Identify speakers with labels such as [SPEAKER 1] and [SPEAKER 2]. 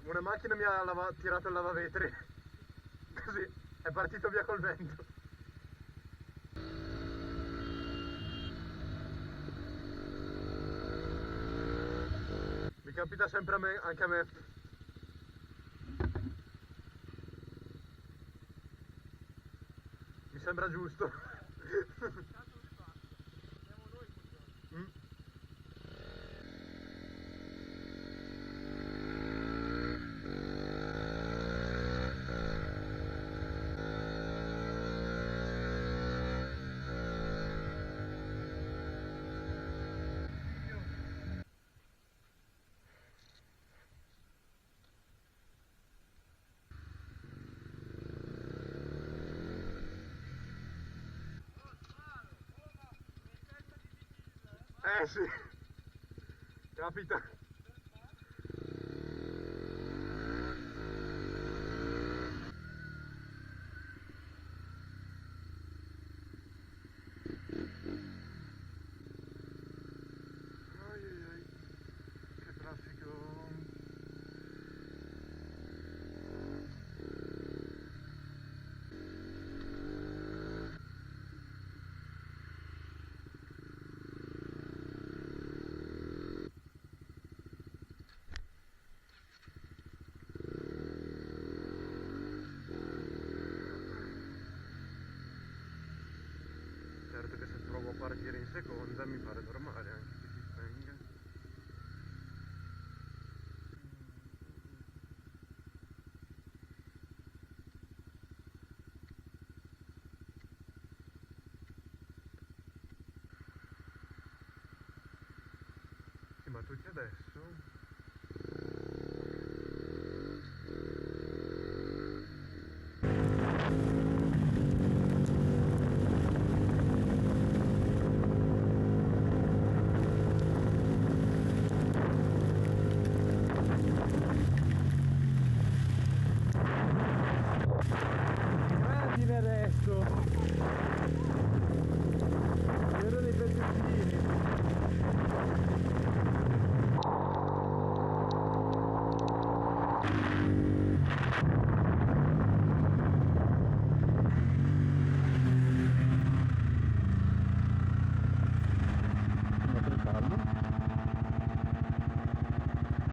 [SPEAKER 1] Una macchina mi ha tirato il lavavetri. Così, è partito via col vento. Mi capita sempre a me, anche a me. Mi sembra giusto. Mm. Sì, capita. Ai ai ai, che traffico. Certo che se provo a partire in seconda mi pare normale anche che si spenga. Sì, ma tutti adesso? Adesso